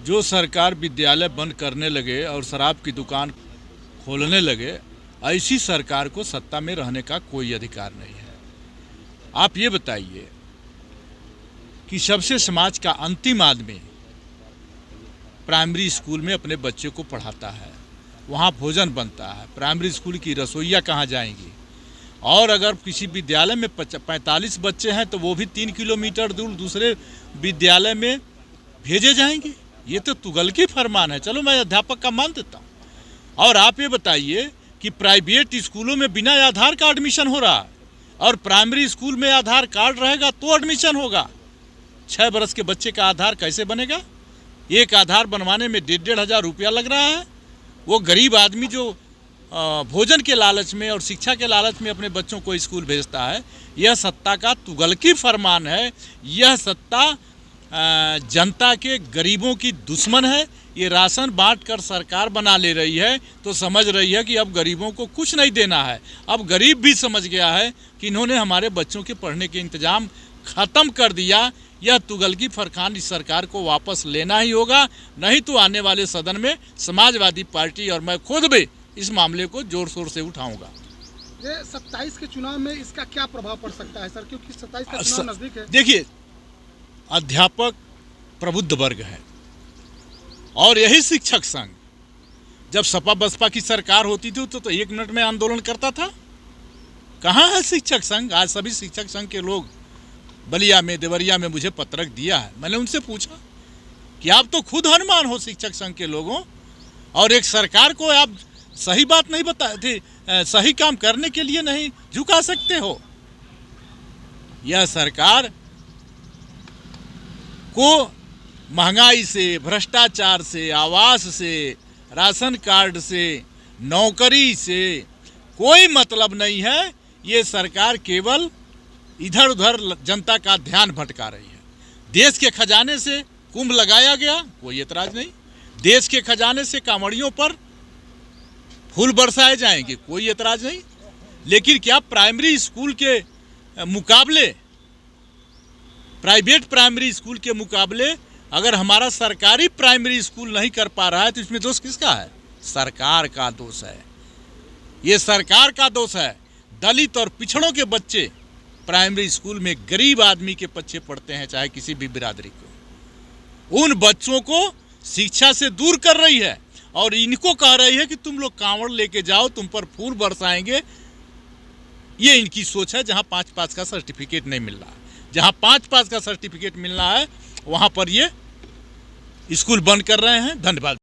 जो सरकार विद्यालय बंद करने लगे और शराब की दुकान खोलने लगे, ऐसी सरकार को सत्ता में रहने का कोई अधिकार नहीं है। आप ये बताइए कि सबसे समाज का अंतिम आदमी प्राइमरी स्कूल में अपने बच्चे को पढ़ाता है, वहाँ भोजन बनता है, प्राइमरी स्कूल की रसोइयाँ कहाँ जाएंगी? और अगर किसी विद्यालय में 45 बच्चे हैं तो वो भी 3 किलोमीटर दूर दूसरे विद्यालय में भेजे जाएंगे। ये तो तुगलकी फरमान है। चलो मैं अध्यापक का मान देता हूँ। और आप ये बताइए कि प्राइवेट स्कूलों में बिना आधार का एडमिशन हो रहा है और प्राइमरी स्कूल में आधार कार्ड रहेगा तो एडमिशन होगा। 6 बरस के बच्चे का आधार कैसे बनेगा? एक आधार बनवाने में 1,500 रुपया लग रहा है। वो गरीब आदमी जो भोजन के लालच में और शिक्षा के लालच में अपने बच्चों को स्कूल भेजता है, यह सत्ता का तुगलकी फरमान है। यह सत्ता जनता के गरीबों की दुश्मन है। ये राशन बांट कर सरकार बना ले रही है तो समझ रही है कि अब गरीबों को कुछ नहीं देना है। अब गरीब भी समझ गया है कि इन्होंने हमारे बच्चों के पढ़ने के इंतजाम ख़त्म कर दिया। यह तुगलकी फरमान इस सरकार को वापस लेना ही होगा, नहीं तो आने वाले सदन में समाजवादी पार्टी और मैं खुद भी इस मामले को जोर शोर से उठाऊंगा। ये 27 के चुनाव में इसका क्या प्रभाव पड़ सकता है सर, क्योंकि 27 का चुनाव नजदीक है? देखिए, अध्यापक प्रबुद्ध वर्ग है और यही शिक्षक संघ जब सपा बसपा की सरकार होती थी तो 1 मिनट में आंदोलन करता था। कहाँ है शिक्षक संघ? आज सभी शिक्षक संघ के लोग बलिया में, देवरिया में मुझे पत्रक दिया है। मैंने उनसे पूछा कि आप तो खुद हनुमान हो शिक्षक संघ के लोगों, और एक सरकार को आप सही बात नहीं बताए थे, सही काम करने के लिए नहीं झुका सकते हो। यह सरकार को महंगाई से, भ्रष्टाचार से, आवास से, राशन कार्ड से, नौकरी से कोई मतलब नहीं है। ये सरकार केवल इधर उधर जनता का ध्यान भटका रही है। देश के खजाने से कुंभ लगाया गया, कोई एतराज नहीं। देश के खजाने से कांवड़ियों पर फूल बरसाए जाएंगे, कोई एतराज नहीं। लेकिन क्या प्राइमरी स्कूल के मुकाबले, प्राइवेट प्राइमरी स्कूल के मुकाबले अगर हमारा सरकारी प्राइमरी स्कूल नहीं कर पा रहा है तो इसमें दोष किसका है? सरकार का दोष है। ये सरकार का दोष है। दलित और पिछड़ों के बच्चे प्राइमरी स्कूल में गरीब आदमी के बच्चे पढ़ते हैं, चाहे किसी भी बिरादरी को। उन बच्चों को शिक्षा से दूर कर रही है और इनको कह रही है कि तुम लोग कांवड़ लेके जाओ, तुम पर फूल बरसाएंगे। ये इनकी सोच है। जहां 5 पास का सर्टिफिकेट नहीं मिल रहा है, जहां 5 पास का सर्टिफिकेट मिलना है, वहां पर ये स्कूल बंद कर रहे हैं। धन्यवाद।